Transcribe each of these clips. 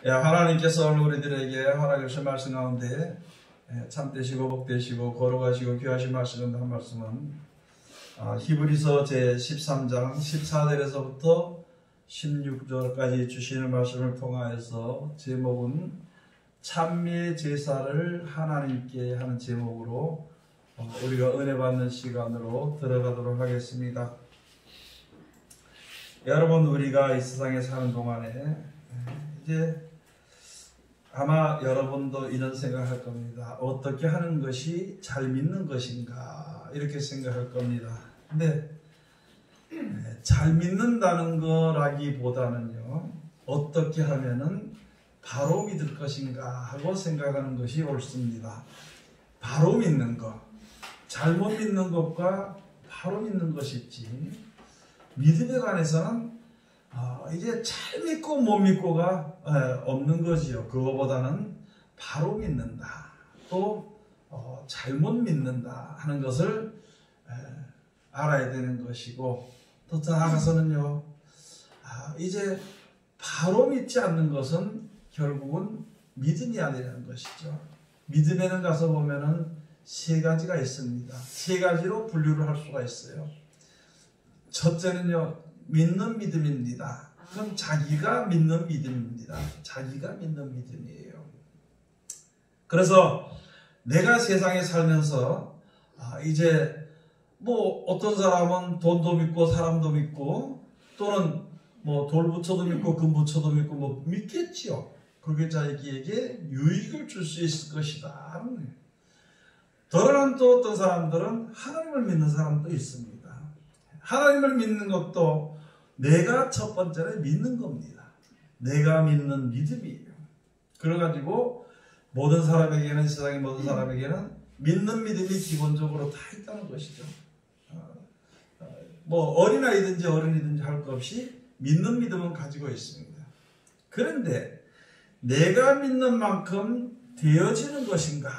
하나님께서 오늘 우리들에게 허락해 주신 말씀 가운데 참되시고 복되시고 거룩하시고 귀하신 말씀 한 말씀은 히브리서 제13장 14절에서부터 16절까지 주시는 말씀을 통하여서 제목은 찬미의 제사를 하나님께 하는 제목으로 우리가 은혜 받는 시간으로 들어가도록 하겠습니다. 여러분, 우리가 이 세상에 사는 동안에 이제 아마 여러분도 이런 생각할 겁니다. 어떻게 하는 것이 잘 믿는 것인가 이렇게 생각할 겁니다. 근데 잘 믿는다는 거라기보다는요, 어떻게 하면은 바로 믿을 것인가 하고 생각하는 것이 옳습니다. 바로 믿는 것, 잘못 믿는 것과 바로 믿는 것이 있지, 믿음에 관해서는 이제 잘 믿고 못 믿고가 없는 거지요. 그거보다는 바로 믿는다, 또 잘못 믿는다 하는 것을 알아야 되는 것이고, 또 나아가서는요, 이제 바로 믿지 않는 것은 결국은 믿음이 아니라는 것이죠. 믿음에는 가서 보면은 세 가지가 있습니다. 세 가지로 분류를 할 수가 있어요. 첫째는요, 믿는 믿음입니다. 그럼 자기가 믿는 믿음입니다. 자기가 믿는 믿음이에요. 그래서 내가 세상에 살면서 이제 뭐 어떤 사람은 돈도 믿고 사람도 믿고, 또는 뭐 돌부처도 믿고 금부처도 믿고 뭐 믿겠지요. 그게 자기에게 유익을 줄 수 있을 것이다. 더러는 또 어떤 사람들은 하나님을 믿는 사람도 있습니다. 하나님을 믿는 것도 내가 첫 번째로 믿는 겁니다. 내가 믿는 믿음이에요. 그래가지고 모든 사람에게는, 세상의 모든 사람에게는 믿는 믿음이 기본적으로 다 있다는 것이죠. 뭐 어린아이든지 어른이든지 할 것 없이 믿는 믿음은 가지고 있습니다. 그런데 내가 믿는 만큼 되어지는 것인가?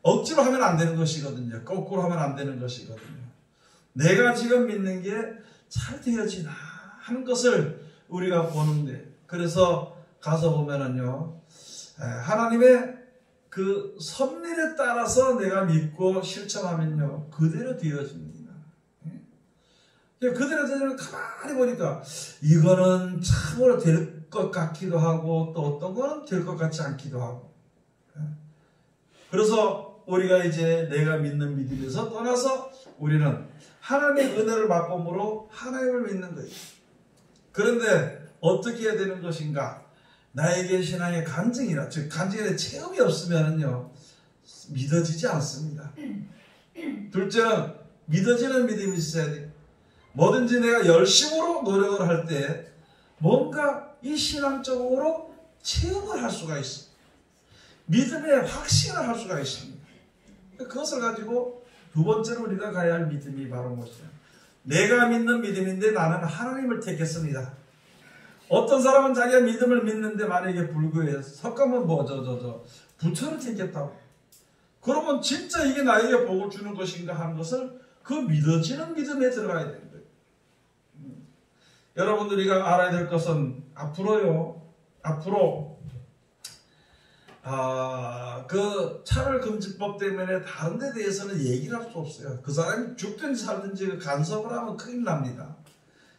억지로 하면 안 되는 것이거든요. 거꾸로 하면 안 되는 것이거든요. 내가 지금 믿는 게 잘 되어지나 하는 것을 우리가 보는데, 그래서 가서 보면은요, 하나님의 그 섭리에 따라서 내가 믿고 실천하면요, 그대로 되어집니다. 그대로 되면 가만히 보니까 이거는 참으로 될 것 같기도 하고, 또 어떤 거는 될 것 같지 않기도 하고. 그래서 우리가 이제 내가 믿는 믿음에서 떠나서 우리는 하나님의 은혜를 맛봄으로 하나님을 믿는 거예요. 그런데 어떻게 해야 되는 것인가? 나에게 신앙의 간증이라, 즉 간증의 체험이 없으면요, 믿어지지 않습니다. 둘째는 믿어지는 믿음이 있어야 돼요. 뭐든지 내가 열심으로 노력을 할 때 뭔가 이 신앙적으로 체험을 할 수가 있어요. 믿음의 확신을 할 수가 있습니다. 그것을 가지고 두 번째로 우리가 가야 할 믿음이 바로 무엇이냐? 내가 믿는 믿음인데 나는 하나님을 택했습니다. 어떤 사람은 자기가 믿음을 믿는데 만약에 불교에 석가면 부처를 택했다고. 그러면 진짜 이게 나에게 복을 주는 것인가 하는 것을 그 믿어지는 믿음에 들어가야 되는 거예요. 여러분들이가 알아야 될 것은 앞으로 그 차별금지법 때문에 다른 데 대해서는 얘기를 할 수 없어요. 그 사람이 죽든지 살든지 간섭을 하면 큰일 납니다.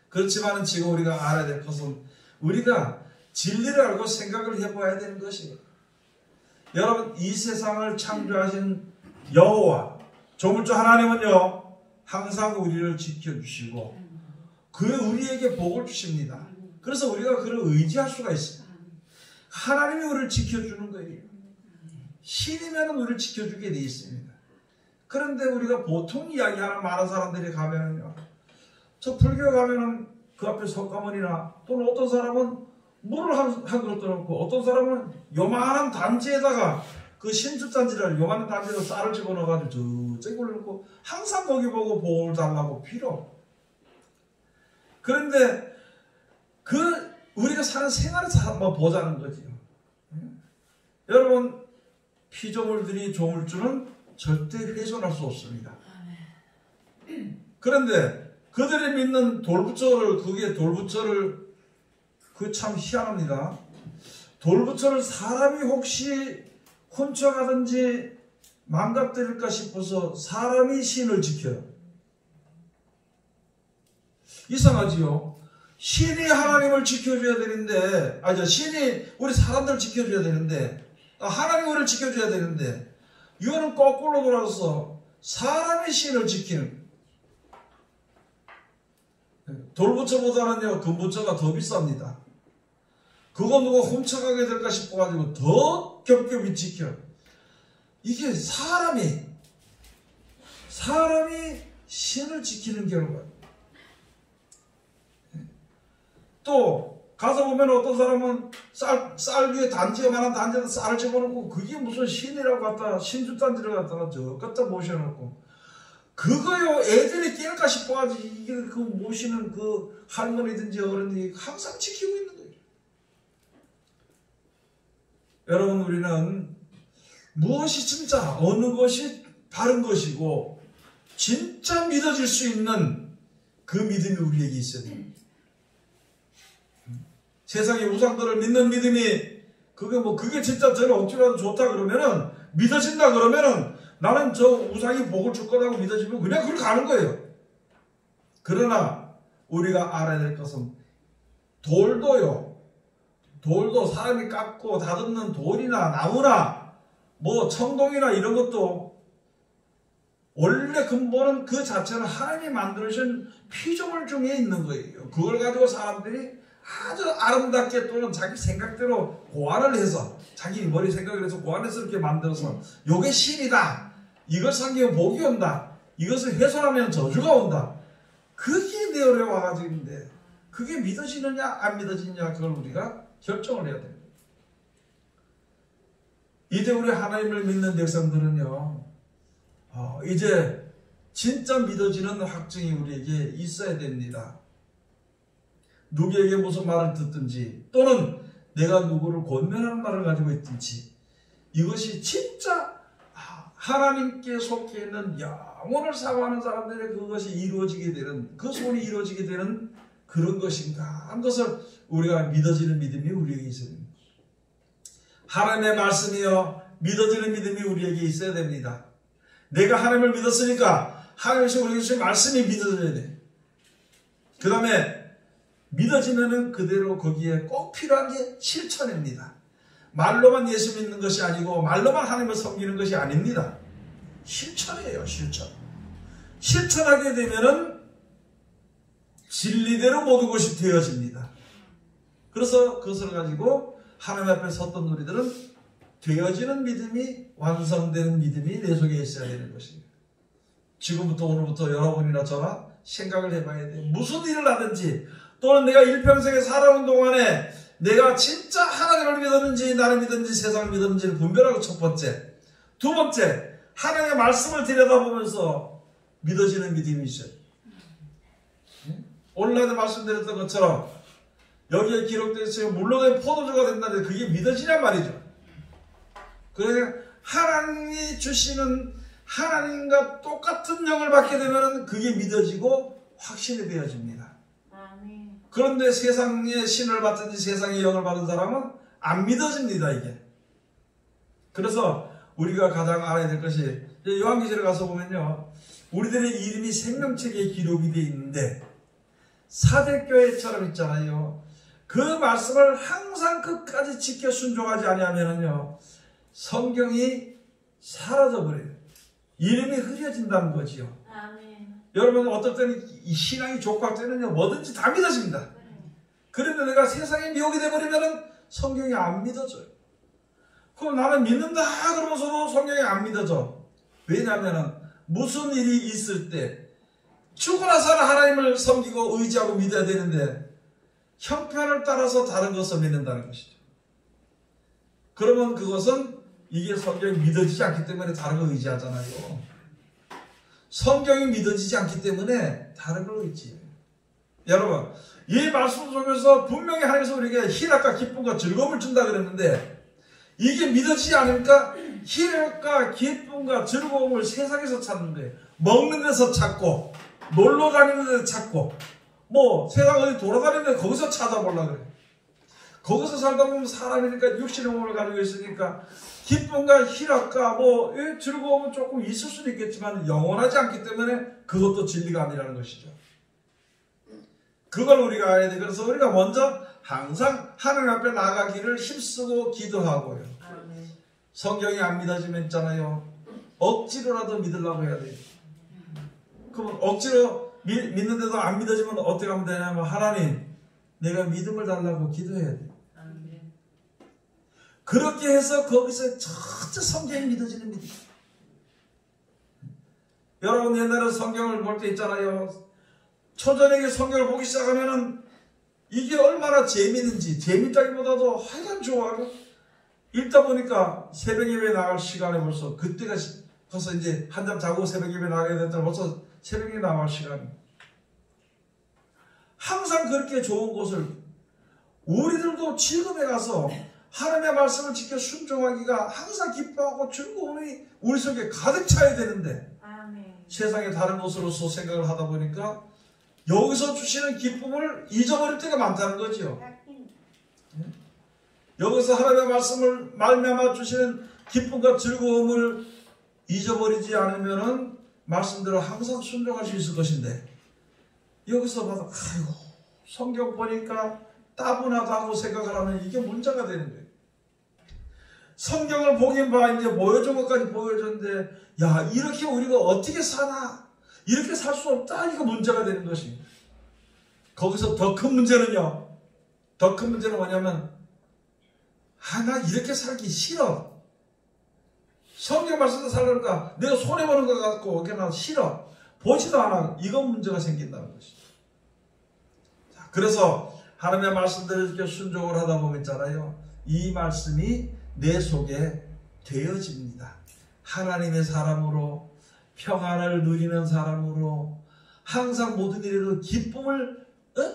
그렇지만 지금 우리가 알아야 될 것은 우리가 진리를 알고 생각을 해봐야 되는 것이에요. 여러분, 이 세상을 창조하신 여호와 조물주 하나님은요, 항상 우리를 지켜주시고 우리에게 복을 주십니다. 그래서 우리가 그를 의지할 수가 있어요. 하나님이 우리를 지켜주는 거예요. 신이면 우리를 지켜주게 되어 있습니다. 그런데 우리가 보통 이야기하는 많은 사람들이 가면은요, 저 불교에 가면은 그 앞에 석가모니나, 또는 어떤 사람은 물을 한 그릇 떠놓고, 어떤 사람은 요만한 단지에다가 그 신주단지를, 요만한 단지로 쌀을 집어넣어가지고 저쪽에 올려놓고 항상 거기 보고 복을 달라고 빌어. 그런데 우리가 사는 생활을 한번 보자는 거지요. 여러분, 피조물들이 조물주는 절대 훼손할 수 없습니다. 그런데 그들이 믿는 돌부처를 그 참 희한합니다. 돌부처를 사람이 혹시 훔쳐가든지 망가뜨릴까 싶어서 사람이 신을 지켜요. 이상하지요? 신이 하나님을 지켜줘야 되는데, 신이 우리 사람들을 지켜줘야 되는데, 하나님이 우리를 지켜줘야 되는데, 이거는 거꾸로 돌아서 사람이 신을 지키는. 돌부처보다는요, 금부처가 더 비쌉니다. 그거 누가 훔쳐가게 될까 싶어가지고 더 겹겹이 지켜. 이게 사람이 신을 지키는 결과예요. 또 가서 보면 어떤 사람은 쌀 위에 단지만한 단지에다 쌀을 집어넣고 그게 무슨 신이라고 갖다 신주단지를 갖다가 저 갖다 모셔놓고 그거요 애들이 깰까 싶어가지고 이게 그 모시는 그 할머니든지 어른들이 항상 지키고 있는 거예요. 여러분, 우리는 무엇이 진짜 어느 것이 바른 것이고 진짜 믿어질 수 있는 그 믿음이 우리에게 있어야 됩니다. 세상의 우상들을 믿는 믿음이 그게 진짜 저는 억지로라도 좋다 그러면은 믿어진다 그러면은 나는 저 우상이 복을 줄 거라고 믿어지면 그냥 그걸 가는 거예요. 그러나 우리가 알아야 될 것은 돌도 사람이 깎고 다듬는 돌이나 나무나 뭐 청동이나 이런 것도 원래 근본은 그 자체는 하나님이 만들어주신 피조물 중에 있는 거예요. 그걸 가지고 사람들이 아주 아름답게 또는 자기 생각대로 고안을 해서 자기 머리 생각을 해서 고안해서 이렇게 만들어서 요게 신이다. 이걸 삼기면 복이 온다. 이것을 훼손하면 저주가 온다. 그게 내 얼에 와가지고인데 그게 믿어지느냐 안 믿어지느냐 그걸 우리가 결정을 해야 됩니다. 이제 우리 하나님을 믿는 백성들은요 이제 진짜 믿어지는 확증이 우리에게 있어야 됩니다. 누구에게 무슨 말을 듣든지 또는 내가 누구를 권면하는 말을 가지고 있든지 이것이 진짜 하나님께 속해 있는 영혼을 사모하는 사람들의 그것이 이루어지게 되는 그 소원이 이루어지게 되는 그런 것인가 하는 것을 우리가 믿어지는 믿음이 우리에게 있어야 됩니다. 하나님의 말씀이요 믿어지는 믿음이 우리에게 있어야 됩니다. 내가 하나님을 믿었으니까 하나님께서 우리에게 주신 말씀이 믿어져야 돼. 그 다음에 믿어지면은 그대로 거기에 꼭 필요한 게 실천입니다. 말로만 예수 믿는 것이 아니고 말로만 하나님을 섬기는 것이 아닙니다. 실천이에요. 실천하게 되면은 진리대로 모든 것이 되어집니다. 그래서 그것을 가지고 하나님 앞에 섰던 우리들은 되어지는 믿음이 완성되는 믿음이 내 속에 있어야 되는 것입니다. 지금부터 오늘부터 여러분이나 저나 생각을 해봐야 돼요. 무슨 일을 하든지 또는 내가 일평생에 살아온 동안에 내가 진짜 하나님을 믿었는지 나를 믿었는지 세상을 믿었는지를 분별하고 첫 번째. 두 번째, 하나님의 말씀을 들여다보면서 믿어지는 믿음이 있어요. 온라인에 말씀드렸던 것처럼 여기에 기록되어 있어요. 물론에 포도주가 된다는데 그게 믿어지냔 말이죠. 그래서 하나님이 주시는 하나님과 똑같은 영을 받게 되면 그게 믿어지고 확신이 되어집니다. 그런데 세상의 신을 받든지 세상의 영을 받은 사람은 안 믿어집니다, 이게. 그래서 우리가 가장 알아야 될 것이 요한계시록에 가서 보면요. 우리들의 이름이 생명책에 기록이 되어 있는데 사대교회처럼 있잖아요. 그 말씀을 항상 끝까지 지켜 순종하지 아니하면요. 성경이 사라져버려요. 이름이 흐려진다는 거지요. 여러분 어떨 때는 이 신앙이 족할 때는요 뭐든지 다 믿어집니다. 그런데 내가 세상에 미혹이 돼버리면 성경이 안 믿어져요. 그럼 나는 믿는다 그러면서도 성경이 안 믿어져. 왜냐하면 무슨 일이 있을 때 죽고 나서는 하나님을 섬기고 의지하고 믿어야 되는데 형편을 따라서 다른 것을 믿는다는 것이죠. 그러면 그것은 이게 성경이 믿어지지 않기 때문에 다른 걸 의지하잖아요. 성경이 믿어지지 않기 때문에 다른 걸 의지해요. 여러분, 이 말씀 속에서 분명히 하나님께서 우리에게 희락과 기쁨과 즐거움을 준다 그랬는데 이게 믿어지지 않으니까 희락과 기쁨과 즐거움을 세상에서 찾는 거예요. 먹는 데서 찾고 놀러 다니는 데서 찾고 뭐 세상 어디 돌아다니는 데 거기서 찾아보려고 그래요. 거기서 살다 보면 사람이니까 육신의 몸을 가지고 있으니까 기쁨과 희락과 뭐 즐거움은 조금 있을 수도 있겠지만 영원하지 않기 때문에 그것도 진리가 아니라는 것이죠. 그걸 우리가 알아야 돼. 그래서 우리가 먼저 항상 하나님 앞에 나가기를 힘쓰고 기도하고요. 성경이 안 믿어지면 있잖아요. 억지로라도 믿으려고 해야 돼요. 그럼 억지로 믿는데도 안 믿어지면 어떻게 하면 되냐면 하나님 내가 믿음을 달라고 기도해야 돼요. 그렇게 해서 거기서 전체 성경이 믿어지는 믿음. 여러분 옛날에 성경을 볼 때 있잖아요. 초저녁에 성경을 보기 시작하면은 이게 얼마나 재밌는지 재밌다기보다도 하여간 좋아하고 읽다 보니까 새벽 예배 나갈 시간에 벌써 그때가 벌써 이제 한잠 자고 새벽 예배 나가야 됐다 벌써 새벽에 나갈 시간이 항상 그렇게 좋은 곳을 우리들도 지금에 가서 하나님의 말씀을 지켜 순종하기가 항상 기뻐하고 즐거움이 우리 속에 가득 차야 되는데 세상의 다른 곳으로서 생각을 하다 보니까 여기서 주시는 기쁨을 잊어버릴 때가 많다는 거죠. 여기서 하나님의 말씀을 말미암아 주시는 기쁨과 즐거움을 잊어버리지 않으면은 말씀대로 항상 순종할 수 있을 것인데 여기서 봐도 아이고 성경 보니까 따분하다고 생각을 하면 이게 문제가 되는 거예요. 성경을 보긴 봐 이제 보여준 것까지 보여줬는데 야 이렇게 우리가 어떻게 사나 이렇게 살 수 없다 이거 문제가 되는 것입니다. 거기서 더 큰 문제는요. 더 큰 문제는 뭐냐면 나 이렇게 살기 싫어. 성경 말씀도 살려니까 내가 손해보는 것 같고 그냥 싫어. 보지도 않아. 이건 문제가 생긴다는 것이죠. 자, 그래서 하나님의 말씀대로 이렇게 순종을 하다 보면 있잖아요. 이 말씀이 내 속에 되어집니다. 하나님의 사람으로 평안을 누리는 사람으로 항상 모든 일에도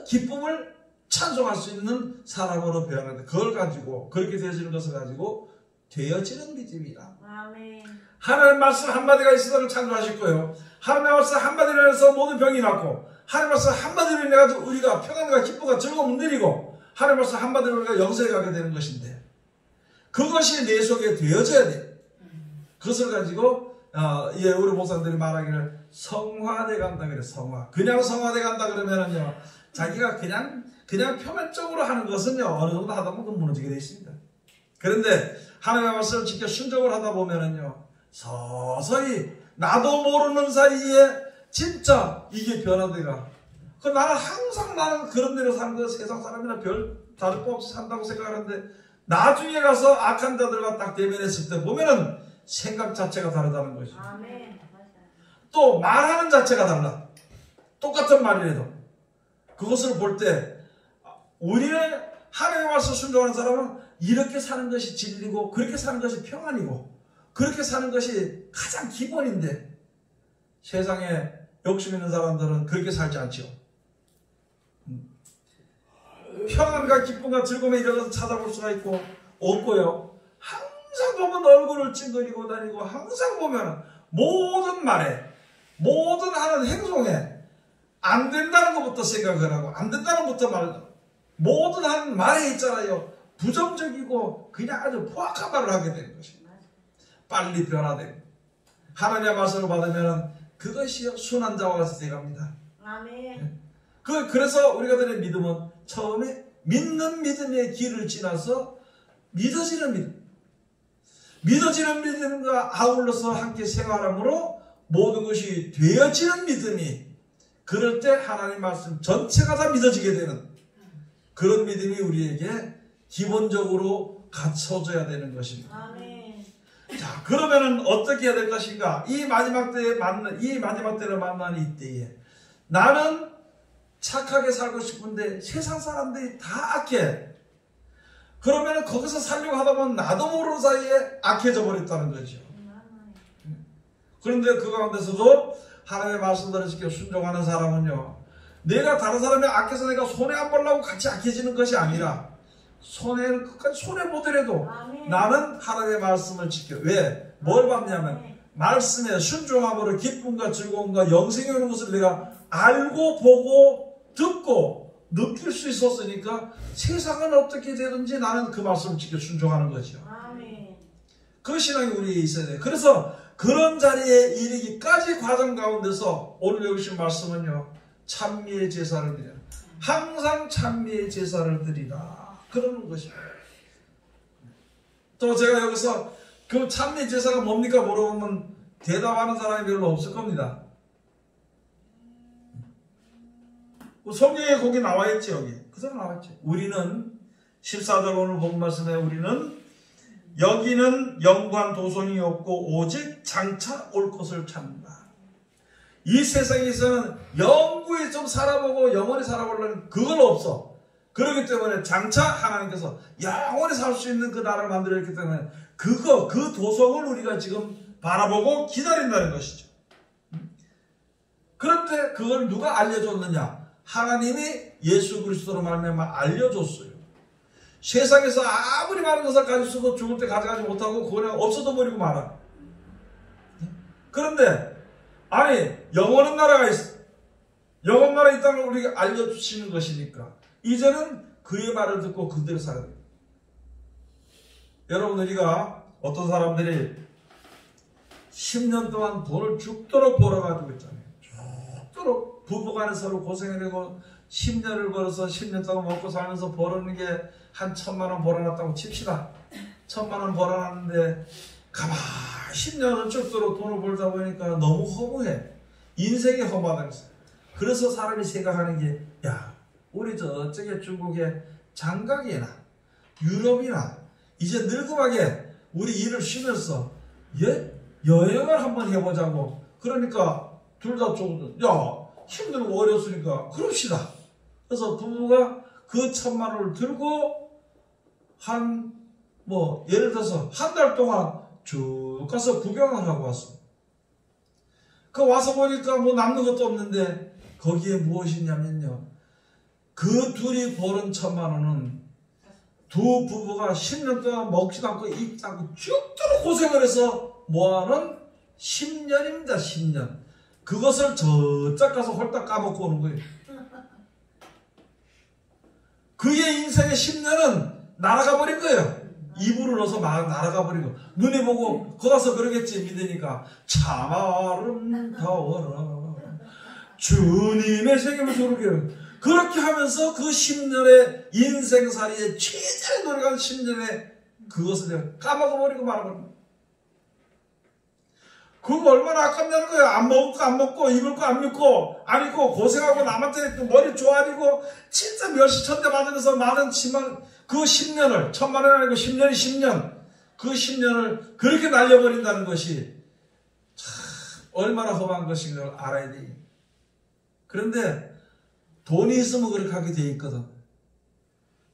기쁨을 찬송할 수 있는 사람으로 변화한다. 그걸 가지고 그렇게 되어지는 것을 가지고 되어지는 믿음이다. 아멘. 하나님 말씀 한마디가 있어서 창조하실 거예요. 하나님의 말씀 한마디로 해서 모든 병이 낫고 하나님의 말씀 한마디로 인해 가지고 우리가 평안과 기쁨과 즐거움을 누리고 하나님의 말씀 한마디로 우리가 영생에 가게 되는 것인데 그것이 내 속에 되어져야 돼. 그것을 가지고 우리 목사님들이 말하기를 성화돼 간다 그래. 성화. 그냥 성화돼 간다 그러면은요. 자기가 그냥 표면적으로 하는 것은요. 어느 정도 하다 보면 무너지게 되어 있습니다. 그런데 하나님의 말씀을 지켜 순종을 하다 보면은요. 서서히 나도 모르는 사이에 진짜 이게 변화돼가. 나는 항상 그런 대로 사는 거 세상 사람이나 별 다를 거 없이 산다고 생각하는데 나중에 가서 악한 자들과 딱 대면했을 때 보면은 생각 자체가 다르다는 거죠. 아멘. 또 말하는 자체가 달라. 똑같은 말이라도 그것을 볼 때 우리는 하나님의 말씀 순종하는 사람은 이렇게 사는 것이 진리고 그렇게 사는 것이 평안이고 그렇게 사는 것이 가장 기본인데 세상에 욕심 있는 사람들은 그렇게 살지 않죠. 평안과 기쁨과 즐거움에 이런 것을 찾아볼 수가 있고 없고요. 항상 보면 얼굴을 찡그리고 다니고 항상 보면 모든 말에 모든 하는 행동에 안 된다는 것부터 생각을 하고 안 된다는 것부터 모든 하는 말에 있잖아요. 부정적이고 그냥 아주 포악한 말을 하게 되는 것입니다. 빨리 변화되고 하나님의 말씀을 받으면 그것이요 순한 자와 같이 되갑니다. 아멘. 그래서 우리가 드는 믿음은 처음에 믿는 믿음의 길을 지나서 믿어지는 믿음. 믿어지는 믿음과 아울러서 함께 생활함으로 모든 것이 되어지는 믿음이 그럴 때 하나님 말씀 전체가 다 믿어지게 되는 그런 믿음이 우리에게 기본적으로 갖춰져야 되는 것입니다. 아멘. 자, 그러면은 어떻게 해야 될 것인가? 이 마지막 때를 만난 이때에 나는 착하게 살고 싶은데 세상 사람들이 다 악해. 그러면은 거기서 살려고 하다 보면 나도 모르는 사이에 악해져 버렸다는 거죠. 그런데 그 가운데서도 하나님의 말씀대로 지켜 순종하는 사람은요. 내가 다른 사람이 악해서 내가 손해 안 보려고 같이 악해지는 것이 아니라 손해를 끝까지 손해 보더라도 나는 하나님의 말씀을 지켜. 왜? 뭘 받냐면 말씀에 순종함으로 기쁨과 즐거움과 영생이 오는 것을 내가 알고 보고 듣고 느낄 수 있었으니까 세상은 어떻게 되든지 나는 그 말씀을 지켜 순종하는 거죠. 아멘. 그 신앙이 우리에 있어야 돼요. 그래서 그런 자리에 이르기까지 과정 가운데서 오늘 여기신 말씀은요, 찬미의 제사를 드려. 항상 찬미의 제사를 드리라. 그러는 것입니다. 또 제가 여기서 그 찬미 제사가 뭡니까 물어보면 대답하는 사람이 별로 없을 겁니다. 성경에 거기 나와있지, 여기. 그대로 나와있지. 우리는, 14절 오늘 본 말씀에 우리는 여기는 영관 도성이 없고 오직 장차 올 것을 찾는다. 이 세상에서는 영구히 좀 살아보고 영원히 살아보려는 그건 없어. 그렇기 때문에 장차 하나님께서 영원히 살 수 있는 그 나라를 만들었기 때문에 그 도성을 우리가 지금 바라보고 기다린다는 것이죠. 그런데 그걸 누가 알려줬느냐? 하나님이 예수 그리스도로 말미암아 알려줬어요. 세상에서 아무리 많은 것을 가지고 있어도 죽을 때 가져가지 못하고 그냥 없어져 버리고 말아. 그런데 아니 영원한 나라가 있어. 영원한 나라가 있다는 걸 우리가 알려주시는 것이니까 이제는 그의 말을 듣고 그대로 살아야 돼요. 여러분, 우리가 어떤 사람들이 10년 동안 돈을 죽도록 벌어가지고 있잖아요. 죽도록 부부간에 서로 고생해내고 10년을 벌어서 10년 동안 먹고 살면서 벌어는 게 한 1,000만 원 벌어놨다고 칩시다. 1,000만 원 벌어놨는데 가만히 10년을 죽도록 돈을 벌다 보니까 너무 허무해. 인생이 허무하다면서. 그래서 사람이 생각하는 게, 야, 우리 저쪽에 중국에 장각이나 유럽이나 이제 늙음하게 우리 일을 쉬면서 여행을 한번 해보자고. 그러니까 둘 다 야, 힘들고 어려웠으니까 그럽시다. 그래서 부부가 그 1,000만 원을 들고 예를 들어서 한 달 동안 쭉 가서 구경을 하고 왔어. 그 와서 보니까 뭐 남는 것도 없는데 거기에 무엇이 있냐면요, 그 둘이 벌은 1,000만 원은 두 부부가 10년 동안 먹지도 않고 입지도 않고 죽도록 고생을 해서 모아놓은 10년입니다. 10년. 그것을 저짝 가서 홀딱 까먹고 오는 거예요. 그의 인생의 10년은 날아가 버린 거예요. 입으로 넣어서 막 날아가 버리고 눈에 보고 거기서 그러겠지. 믿으니까 참 아름다워라 주님의 생명을 소르게. 그렇게 하면서 그 10년의 인생살이에 최대한 노력한 10년에 그것을 까먹어버리고 말아버립니다. 그거 얼마나 아깝냐는 거예요. 안 먹을 거 안 먹고 입을 거 안 입고 안 입고 고생하고 남한테 또 머리 조아리고 진짜 멸시천대 맞으면서 많은 치만 그 10년을 1,000만 원 아니고 10년이 10년 그 10년을 그렇게 날려버린다는 것이 참 얼마나 험한 것인 걸 알아야 돼. 그런데 돈이 있으면 그렇게 하게 돼 있거든.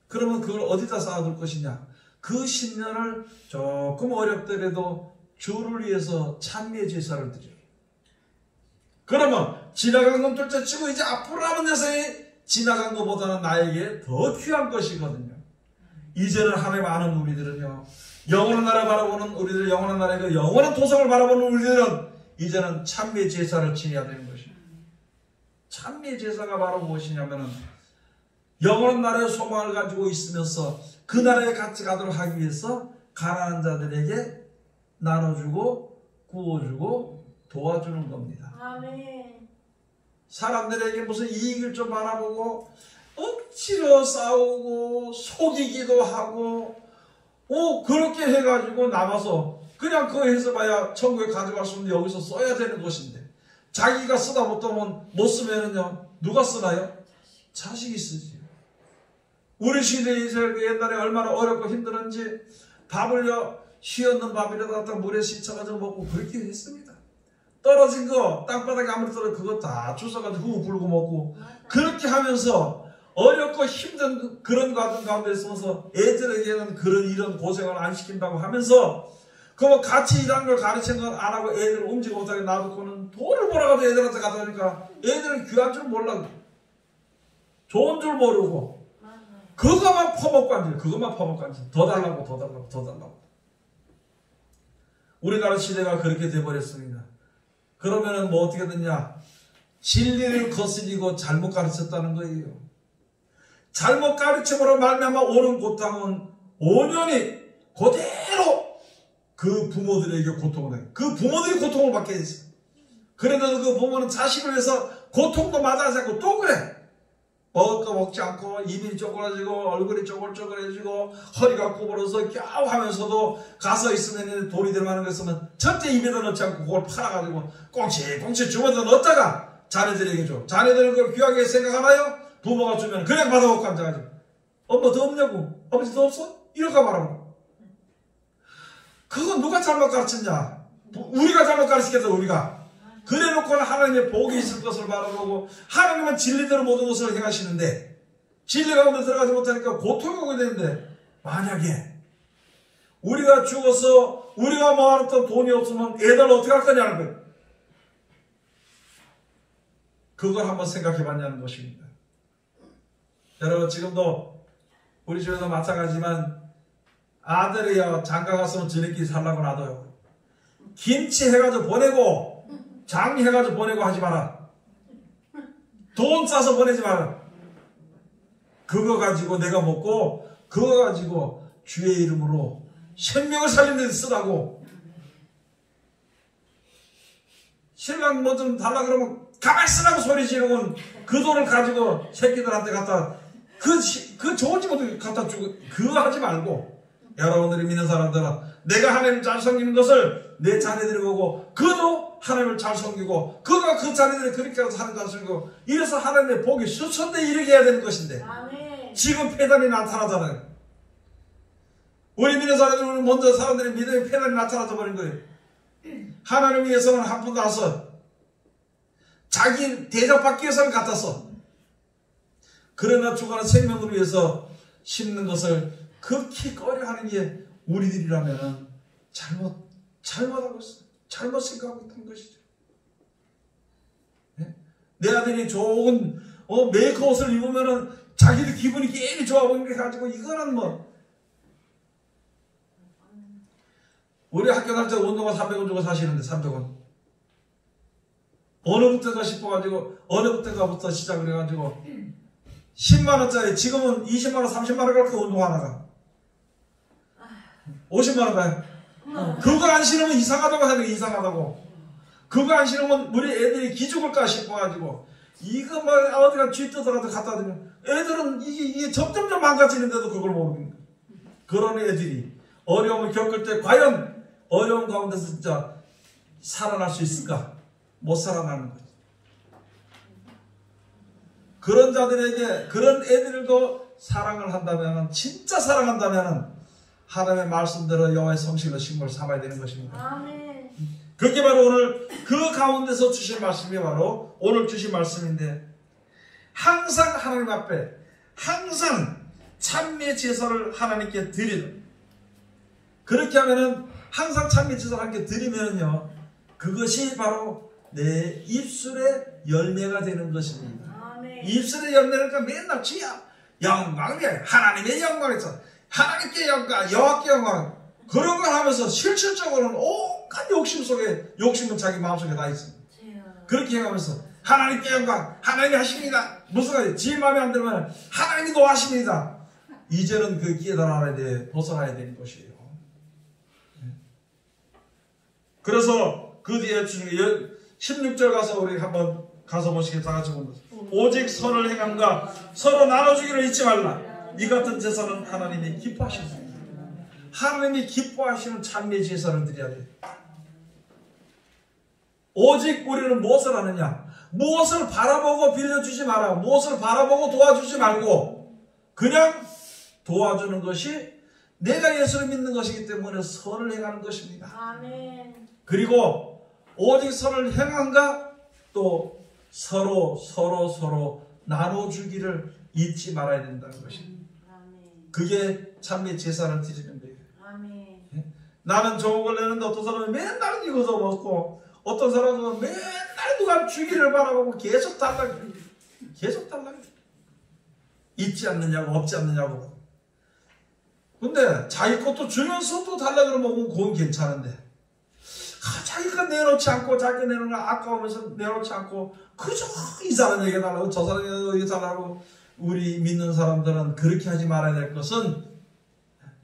그러면 그걸 어디다 쌓아둘 것이냐? 그 10년을 조금 어렵더라도 주를 위해서 찬미의 제사를 드려. 그러면 지나간 건 둘째치고 이제 앞으로 남은 여생이 지나간 것보다는 나에게 더 귀한 것이거든요. 이제는 하나님 아는 우리들은요, 영원한 나라 바라보는 우리들, 영원한 나라의 그 영원한 도성을 바라보는 우리들은 이제는 찬미의 제사를 지내야 되는 것입니다. 찬미의 제사가 바로 무엇이냐면은 영원한 나라의 소망을 가지고 있으면서 그 나라에 같이 가도록 하기 위해서 가난한 자들에게 나눠주고 구워주고 도와주는 겁니다. 아멘. 사람들에게 무슨 이익을 좀 바라보고 억지로 싸우고 속이기도 하고 그렇게 해가지고 남아서 그냥 그거 해서 봐야 천국에 가져갈 수 있는데 여기서 써야 되는 것인데 자기가 쓰다 못 쓰면은요 누가 쓰나요? 자식이 쓰지. 우리 시대에 옛날에 얼마나 어렵고 힘들었는지 밥을요 쉬었는 밥이라도 갖다 물에 씻어가지고 먹고 그렇게 했습니다. 떨어진 거 땅바닥에 아무리 떨어져 그거 다 주워가지고 후 불고 먹고 그렇게 하면서 어렵고 힘든 그런 과정 가운데 있어서 애들에게는 이런 고생을 안 시킨다고 하면서 그거 같이 일하는 걸 가르치는 걸 안 하고 애들 움직이 못하게 놔두고는 돈을 벌어가지고 애들한테 갖다 주니까 애들은 귀한 줄 몰라. 좋은 줄 모르고 그것만 퍼먹고 앉아. 그것만 퍼먹고 앉아. 더 달라고 더 달라고 더 달라고. 우리나라 시대가 그렇게 돼버렸습니다. 그러면은 뭐 어떻게 됐냐? 진리를 거스리고 잘못 가르쳤다는 거예요. 잘못 가르침으로 말미암아 오는 고통은 온전히 그대로 그 부모들에게 고통을 해. 그 부모들이 고통을 받게 됐어요. 그래도 그 부모는 자식을 위해서 고통도 마다하지 않고 또 그래. 먹을 거 먹지 않고 입이 쪼그라지고 얼굴이 쪼글쪼글해지고 허리가 구부러서 겨우 하면서도 가서 있으면 돌이 들만한 거 있으면 절대 입에다 넣지 않고 그걸 팔아가지고 꽁치꽁치 주면서 넣었다가 자네들에게 줘. 자네들은 그걸 귀하게 생각하나요? 부모가 주면 그냥 받아먹고 앉아가지고 엄마 더 없냐고? 아버지 더 없어? 이럴까 말하고. 그건 누가 잘못 가르쳤냐? 우리가 잘못 가르치겠다. 우리가 그래놓고는 하나님의 복이 있을 것을 바라보고 하나님은 진리대로 모든 것을 행하시는데 진리 가운데 들어가지 못하니까 고통이 오게 되는데, 만약에 우리가 죽어서 우리가 모아놨던 돈이 없으면 애들 어떻게 할 거냐는 거예요. 그걸 한번 생각해 봤냐는 것입니다. 여러분, 지금도 우리 집에도 마찬가지지만 아들이요 장가 갔으면 지네끼리 살라고 놔둬요. 김치 해가지고 보내고 장 해가지고 보내고 하지 마라. 돈 싸서 보내지 마라. 그거 가지고 내가 먹고 그거 가지고 주의 이름으로 생명을 살리는 데 쓰라고. 신랑 뭐 좀 달라 그러면 가만히 쓰라고 소리 지르면 그 돈을 가지고 새끼들한테 갖다 그 좋은 집어도 갖다 주고 그거 하지 말고, 여러분들이 믿는 사람들은 내가 하나님을 잘 섬기는 것을 내 자녀들이 보고 그도 하나님을 잘 섬기고 그가 그 자녀들이 그렇게 해서 하나님을 잘 섬기고 이래서 하나님의 복이 수천대 이르게 해야 되는 것인데 아멘. 지금 폐단이 나타나잖아요. 우리 믿는 사람들은 먼저 사람들이 믿음의 폐단이 나타나서 버린 거예요. 하나님 위해서는 한 푼도 안 써. 자기 대접받기 위해서는 갖다 써. 그러나 죽어가는 생명을 위해서 심는 것을 극히 꺼려하는 게 우리들이라면 잘못하고 있어요. 잘못 생각하고 있다는 것이죠. 네? 내 아들이 좋은 메이커 옷을 입으면은 자기도 기분이 괜히 좋아 보이게 가지고 이거는 뭐 우리 학교 갈 때 운동화 300원 주고 사시는데 300원 어느 부터가 싶어가지고 어느 부터가부터 시작을 해가지고 10만원짜리 지금은 20만원 30만원 갈까 운동화 하나가 50만원 가요. 그거 안 신으면 이상하다고 하는 게 이상하다고. 그거 안 신으면 우리 애들이 기죽을까 싶어가지고 이거 뭐 어디가 쥐 뜯어가지고 갖다 드리면 애들은 이게 점점점 망가지는데도 그걸 모르는 거예요. 그런 애들이 어려움을 겪을 때 과연 어려움 가운데서 진짜 살아날 수 있을까? 못 살아나는 거죠. 그런 자들에게 그런 애들도 사랑을 한다면, 진짜 사랑한다면 하나님의 말씀대로 여호와의 성실로 식물을 삼아야 되는 것입니다. 아멘. 그게 바로 오늘 그 가운데서 주신 말씀이 바로 오늘 주신 말씀인데, 항상 하나님 앞에 항상 찬미의 제사를 하나님께 드리는, 그렇게 하면은 항상 찬미의 제사를 하나님께 드리면요 그것이 바로 내 입술의 열매가 되는 것입니다. 아멘. 입술의 열매는 맨날 주야 영광이 하나님의 영광에서 하나님께 영광, 여호와께 영광, 그런 걸 하면서 실질적으로는 온갖 욕심 속에, 욕심은 자기 마음속에 다 있습니다. 그렇게 해가면서 하나님께 영광, 하나님이 하십니다. 무슨 말이에요? 지 마음에 안 들면 하나님이 노하십니다. 이제는 그 깨달아야 돼, 벗어나야 되는 것이에요. 그래서 그 뒤에 16절 가서 우리 한번 가서 보시게 다 같이 봅니다. 오직 선을 행함과 서로 나눠주기를 잊지 말라. 이 같은 제사는 하나님이 기뻐하십니다. 하나님이 기뻐하시는 찬미의 제사를 드려야 돼요. 오직 우리는 무엇을 하느냐? 무엇을 바라보고 빌려주지 마라. 무엇을 바라보고 도와주지 말고 그냥 도와주는 것이 내가 예수를 믿는 것이기 때문에 선을 행하는 것입니다. 아멘. 그리고 오직 선을 행한가 또 서로 나눠주기를 잊지 말아야 된다는 것입니다. 그게 참미의 제사를 드리는 거예요. 아멘. 나는 좋은 걸 내는데 어떤 사람은 맨날 이거서 먹고 어떤 사람은 맨날 누가 주기를 바라보고 계속 달라고 있지 않느냐고 없지 않느냐고. 근데 자기 것도 주면서 또 달라고 먹으면 그건 괜찮은데 자기가 내놓지 않고 자기가 내놓는 거 아까우면서 내놓지 않고 그저 이 사람 얘기 달라고 저 사람 얘기 달라고 우리 믿는 사람들은 그렇게 하지 말아야 될 것은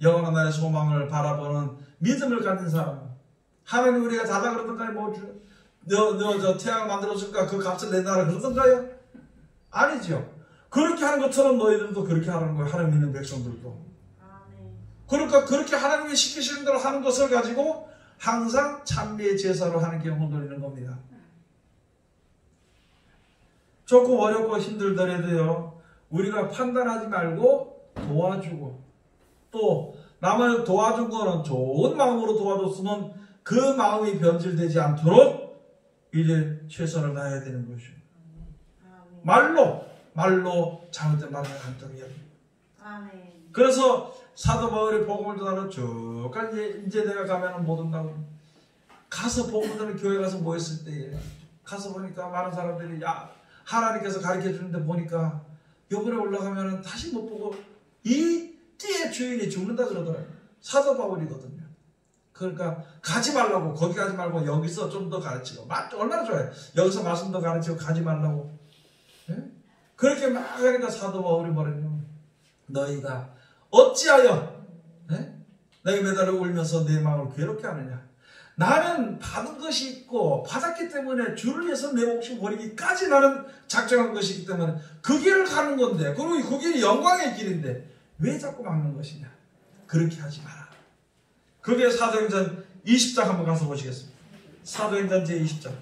영원한 나라의 소망을 바라보는 믿음을 가진 사람. 하나님 우리가 자다 그러던가요? 뭐 너 태양 만들어줄까? 그 값을 내놔라 그러던가요? 아니죠. 그렇게 하는 것처럼 너희들도 그렇게 하라는 거예요. 하나님 믿는 백성들도. 그러니까 그렇게 하나님이 시키시는 대로 하는 것을 가지고 항상 찬미의 제사로 하는 경험을 드리는 겁니다. 조금 어렵고 힘들더라도요, 우리가 판단하지 말고 도와주고, 또 남을 도와준 거는 좋은 마음으로 도와줬으면 그 마음이 변질되지 않도록 이제 최선을 다해야 되는 것이죠. 말로 잘못된 말을 한다고 해야 됩니다. 그래서 사도 바울이 복음을 전하러 쭉 이제 내가 가면은 못 온다고. 가서 복음을 전하러 교회 가서 모였을 때 가서 보니까 많은 사람들이 하나님께서 가르쳐 주는데 보니까 요번에 올라가면은 다시 못 보고 이 띠의 주인이 죽는다 그러더라고요. 사도 바울이거든요. 그러니까 가지 말라고, 거기 가지 말고 여기서 좀 더 가르치고. 얼마나 좋아요. 여기서 말씀 더 가르치고 가지 말라고. 네? 그렇게 막 하니까 사도 바울이 뭐랬냐면, 너희가 어찌하여 내게 매달려 울면서 내 마음을 괴롭게 하느냐. 나는 받은 것이 있고 받았기 때문에 주를 위해서 내 목숨 버리기까지 나는 작정한 것이기 때문에 그 길을 가는 건데, 그리고 그 길이 영광의 길인데 왜 자꾸 막는 것이냐. 그렇게 하지 마라. 그게 사도행전 20장 한번 가서 보시겠습니다. 사도행전 제20장.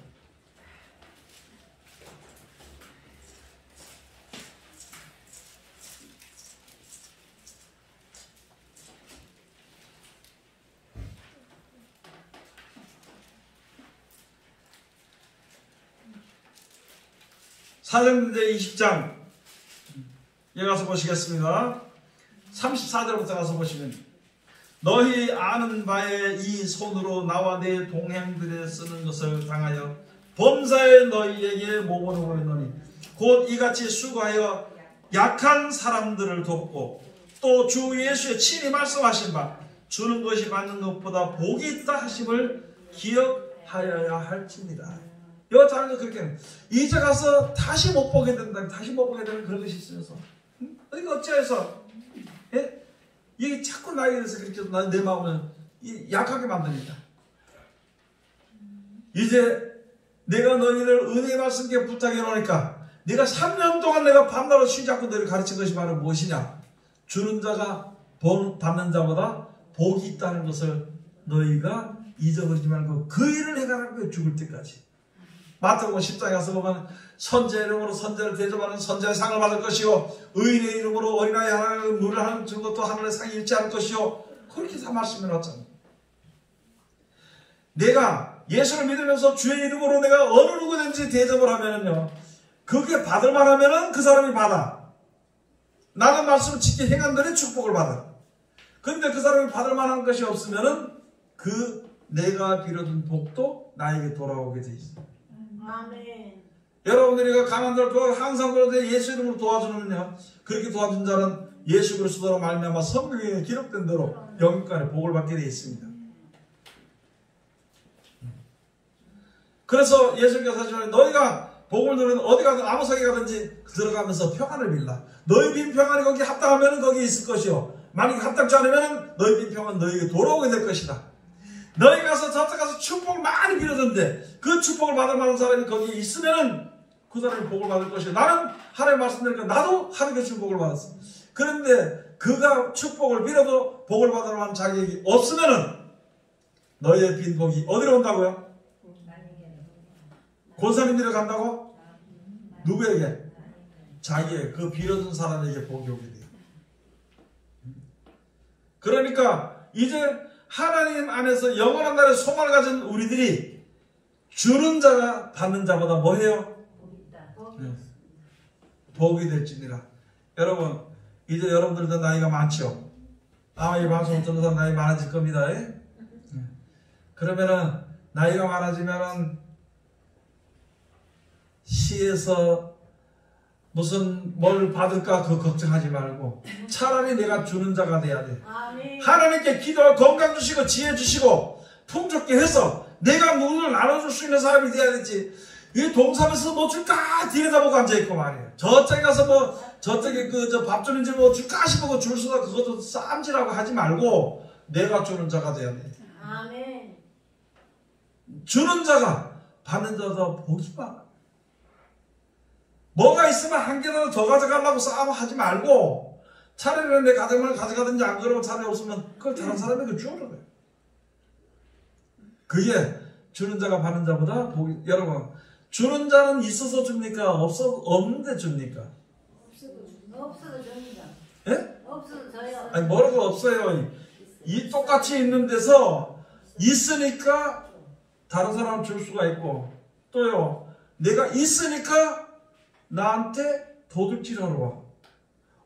사도행전 제20장 여기 가서 보시겠습니다. 34절부터 가서 보시면, 너희 아는 바에 이 손으로 나와 내 동행들에 쓰는 것을 당하여 범사에 너희에게 목을 보였노니 곧 이같이 수고하여 약한 사람들을 돕고 또 주 예수의 친히 말씀하신 바 주는 것이 받는 것보다 복이 있다 하심을 기억하여야 할지니라. 여기 다른 거 그렇게 이제 가서 다시 못 보게 된다. 다시 못 보게 되는 그런 것이 있으면서 그러니까 어찌해서 이게 자꾸 나에 대해서 그렇게 내 마음을 약하게 만듭니다. 이제 내가 너희를 은혜의 말씀께 부탁해 놓으니까 내가 3년 동안 내가 밤낮으로 쉬지 않고 너희를 가르친 것이 바로 무엇이냐. 주는 자가 받는 자보다 복이 있다는 것을 너희가 잊어버리지 말고 그 일을 해가는 거예요. 죽을 때까지. 마태복음 10장에 가서 보면 선제 이름으로 선제를 대접하는 선제의 상을 받을 것이요 의인의 이름으로 어린아이 하나를 물을 하는 것도 하늘의 상이 잃지 않을 것이요. 그렇게 다 말씀해 놨잖아요. 내가 예수를 믿으면서 주의 이름으로 내가 어느 누구든지 대접을 하면은요, 그게 받을만 하면은 그 사람이 받아. 나는 말씀을 지켜 행한들의 축복을 받아. 근데 그 사람이 받을 만한 것이 없으면은 그 내가 빌어준 복도 나에게 돌아오게 돼 있어. 아멘. 여러분들이 강한 자를 도와 항상 그런데 예수 이름으로 도와주면요, 그렇게 도와준 자는 예수 그리스도로 말미암아 성경에 기록된 대로 영육간에 복을 받게 되어 있습니다. 그래서 예수님께서 하시는 너희가 복을 누리는 어디 가든 아무 성에 가든지 들어가면서 평안을 빌라. 너희 빈 평안이 거기 합당하면 거기 있을 것이요 만약에 합당치 않으면 너희 빈 평안은 너희에게 돌아오게 될 것이다. 너희 가서 저쪽 가서 축복을 많이 빌어줬는데 그 축복을 받을 만한 사람이 거기에 있으면 그 사람이 복을 받을 것이요. 나는 하나님 말씀드리니까 나도 하나님의 축복을 받았어. 그런데 그가 축복을 빌어도 복을 받을 만한 자격이 없으면은 너희의 빈 복이 어디로 온다고요? 권사님들이 간다고? 누구에게? 자기의 그 빌어준 사람에게 복이 오게 돼요. 그러니까 이제 하나님 안에서 영원한 날의 소망을 가진 우리들이 주는 자가 받는 자보다 뭐해요? 복이 될지니라. 여러분, 이제 여러분들도 나이가 많죠? 아마 이 방송을 듣는 사람 나이 많아질 겁니다. 그러면은 나이가 많아지면은 시에서 무슨 뭘 받을까 그거 걱정하지 말고 차라리 내가 주는 자가 돼야 돼. 아멘. 하나님께 기도와 건강 주시고 지혜 주시고 풍족게 해서 내가 누구를 나눠줄 수 있는 사람이 돼야 되지. 이 동사에서 뭐 줄까 들여다보고 앉아있고 말이에요. 저쪽에 가서 뭐 저쪽에 밥 주는지 뭐 줄까 싶고 줄 수가 그것도 쌈질하고 하지 말고 내가 주는 자가 돼야 돼. 아멘. 주는 자가 받는 자도 복이 많아. 뭐가 있으면 한 개라도 더 가져가려고 싸움하지 말고 차라리 내 가정을 가져가든지 안 그러면 차라리 없으면 그걸 다른 사람에게 주어라 그래. 그게 주는 자가 받는 자보다 복이. 여러분, 주는 자는 있어서 줍니까? 없는데 줍니까? 없어도 줍니다. 예? 없어도 줘요. 아니 뭐라고 없어요. 이 똑같이 있는 데서 있으니까 다른 사람 줄 수가 있고, 또요 내가 있으니까 나한테 도둑질하러 와.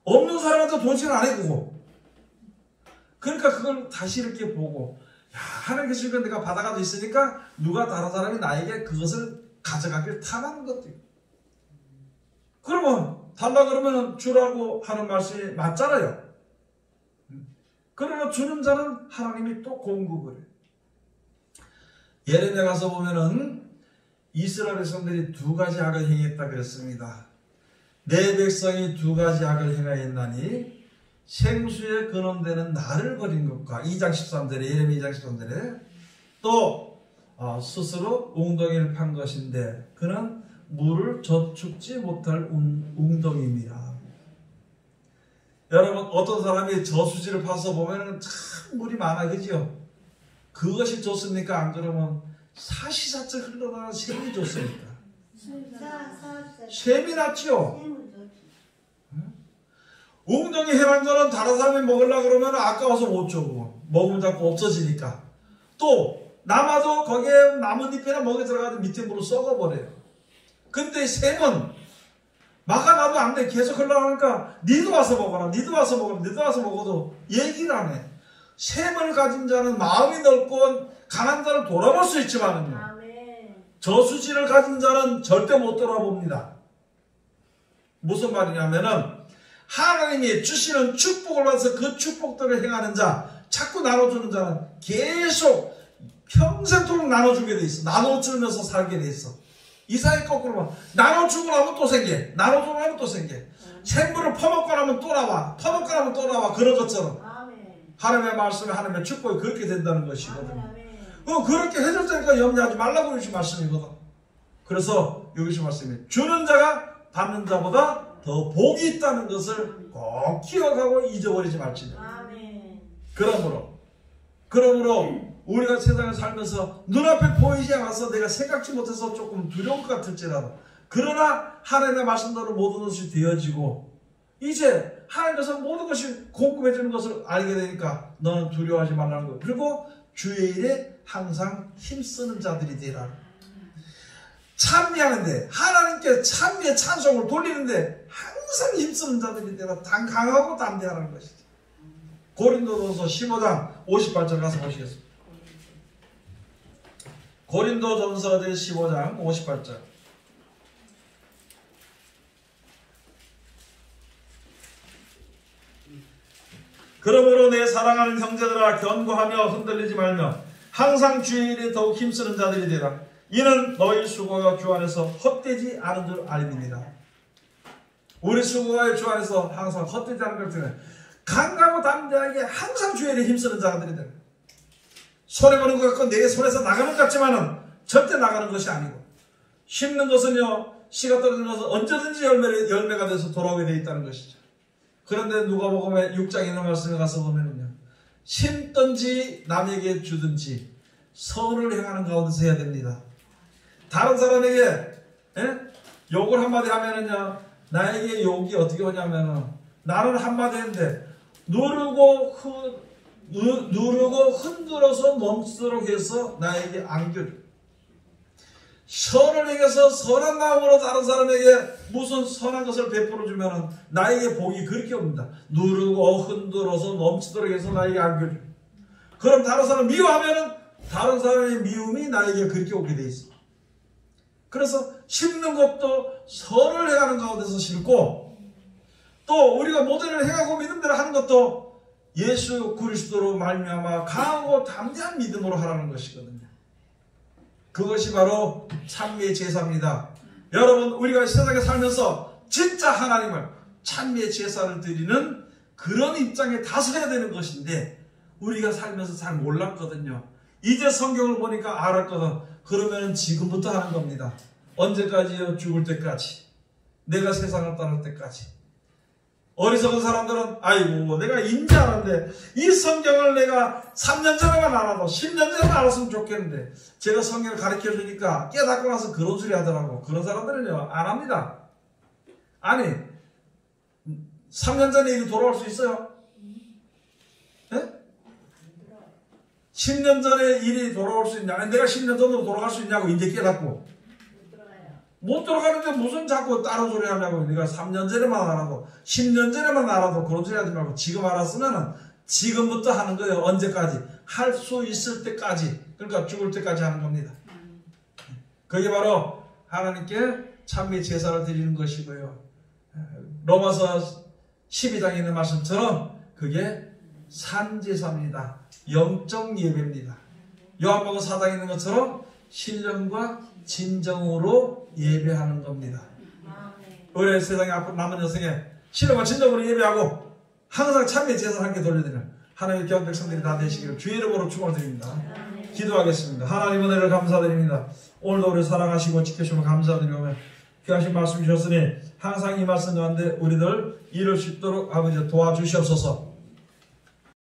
없는 사람한테 도둑질 안 해주고. 그러니까 그걸 다시 이렇게 보고, 야, 하나님께서 주니까 내가 받아가지고 있으니까 누가 다른 사람이 나에게 그것을 가져가길 탐하는 것도 있고. 그러면 달라 그러면 주라고 하는 말씀이 맞잖아요. 그러나 주는 자는 하나님이 또 공급을 해요. 예레미야 가서 보면은 이스라엘 백성들이 두 가지 악을 행했다 그랬습니다. 내 백성이 두 가지 악을 행하였나니 생수에 근원되는 나를 버린 것과 2장 13절에 예레미야 2장 13절에 또 스스로 웅덩이를 판 것인데 그는 물을 저축지 못할 웅덩이입니다. 여러분, 어떤 사람이 저수지를 파서 보면 참 물이 많아, 그죠? 그것이 좋습니까? 안 그러면 사시사철 흘러나가는 샘이 좋습니까? 샘이 낫죠? 웅덩이 해란 거는 다른 사람이 먹으려고 그러면 아까워서 못 줘. 먹으면 자꾸 없어지니까. 또 남아도 거기에 나뭇잎이나 먹이 들어가도 밑에 물을 썩어버려요. 근데 샘은 막아놔도 안 돼. 계속 흘러가니까 니도 와서 먹어라, 니도 와서 먹어라, 니도 와서 먹어도 얘기를 안 해. 샘을 가진 자는 마음이 넓고 강한 자를 돌아볼 수 있지만은요, 저수지를 가진 자는 절대 못 돌아봅니다. 무슨 말이냐면은 하나님이 주시는 축복을 받아서 그 축복들을 행하는 자, 자꾸 나눠주는 자는 계속 평생토록 나눠주게 돼 있어. 나눠주면서 살게 돼 있어. 이사의 거꾸로 봐. 나눠주고 나면 또 생겨. 나눠주고 나면 또 생겨. 샘물을 퍼먹고 나면 또 나와. 퍼먹고 나면 또 나와. 그런 것처럼 하나님의 말씀에 하나님의 축복이 그렇게 된다는 것이거든요. 그렇게 해줄 테니까 염려하지 말라고 해주신 말씀이거든. 그래서 여기서 말씀이 주는 자가 받는 자보다 더 복이 있다는 것을 꼭 기억하고 잊어버리지 말지니라. 그러므로 우리가 세상에 살면서 눈앞에 보이지 않아서 내가 생각지 못해서 조금 두려울 것 같을지라도, 그러나 하나님의 말씀대로 모든 것이 되어지고 이제 하나님께서 모든 것이 공급해 주는 것을 알게 되니까 너는 두려워하지 말라는 거예요. 그리고 주의 일에 항상 힘쓰는 자들이 되라. 찬미하는데, 하나님께 찬미의 찬송을 돌리는데 항상 힘쓰는 자들이 되라. 강하고 담대하라는 것이죠. 고린도전서 15장 58절 가서 보시겠습니다. 고린도전서 15장 58절. 그러므로 내 사랑하는 형제들아, 견고하며 흔들리지 말며 항상 주의 일에 더욱 힘쓰는 자들이 되라. 이는 너희 수고가 주 안에서 헛되지 않은 줄 알입니다. 우리 수고가 주 안에서 항상 헛되지 않은 걸 때문에 강하고 담대하게 항상 주의 일에 힘쓰는 자들이 되라. 손해보는 것 같고 내 손에서 나가는 것 같지만은 절대 나가는 것이 아니고, 심는 것은요, 씨가 떨어지는 것은 언제든지 열매가 돼서 돌아오게 되어 있다는 것이죠. 그런데 누가복음의 6장에 있는 말씀에 가서 보면은요, 심든지 남에게 주든지 선을 행하는 가운데서 해야 됩니다. 다른 사람에게 욕을 한마디 하면은요, 나에게 욕이 어떻게 오냐면은, 나는 한마디 했는데 누르고 흔들어서 넘치도록 해서 나에게 안겨줘. 선을 행해서 선한 마음으로 다른 사람에게 무슨 선한 것을 베풀어주면 나에게 복이 그렇게 옵니다. 누르고 흔들어서 넘치도록 해서 나에게 안겨줘. 그럼 다른 사람 미워하면 다른 사람의 미움이 나에게 그렇게 오게 돼 있어. 그래서 심는 것도 선을 행하는 가운데서 심고, 또 우리가 모든 일을 행하고 믿는 대로 하는 것도 예수 그리스도로 말미암아 강하고 담대한 믿음으로 하라는 것이거든요. 그것이 바로 찬미의 제사입니다. 여러분, 우리가 세상에 살면서 진짜 하나님을 찬미의 제사를 드리는 그런 입장에 다서야 되는 것인데 우리가 살면서 잘 몰랐거든요. 이제 성경을 보니까 알았거든. 그러면 지금부터 하는 겁니다. 언제까지요? 죽을 때까지. 내가 세상을 떠날 때까지. 어리석은 사람들은 아이고 내가 인지 알았는데 이 성경을 내가 3년 전에만 알아도 10년 전에만 알았으면 좋겠는데 제가 성경을 가르쳐 주니까 깨닫고 나서 그런 소리 하더라고. 그런 사람들은요 안 합니다. 아니 3년 전에 일이 돌아올 수 있어요? 네? 10년 전에 일이 돌아올 수 있냐? 내가 10년 전으로 돌아갈 수 있냐고 이제 깨닫고 못 돌아가는데 무슨 자꾸 다른 소리 하냐고. 네가 3년 전에만 알아도 10년 전에만 알아도 그런 소리 하지 말고 지금 알았으면 지금부터 하는 거예요. 언제까지? 할 수 있을 때까지. 그러니까 죽을 때까지 하는 겁니다. 그게 바로 하나님께 찬미 제사를 드리는 것이고요. 로마서 12장에 있는 말씀처럼 그게 산제사입니다. 영적 예배입니다. 요한복음 4장에 있는 것처럼 신령과 진정으로 예배하는 겁니다. 우리 세상에 앞으로 남은 여생에 신령과 진정으로 예배하고 항상 찬미 제사를 함께 돌려드리는 하나님의 귀한 백성들이 다 되시기를 주의 이름으로 축원드립니다. 기도하겠습니다. 하나님 은혜를 감사드립니다. 오늘도 우리 사랑하시고 지켜주시면 감사드리며 귀하신 말씀 주셨으니 항상 이 말씀 가운데 우리들 이룰 수 있도록 아버지 도와주시옵소서.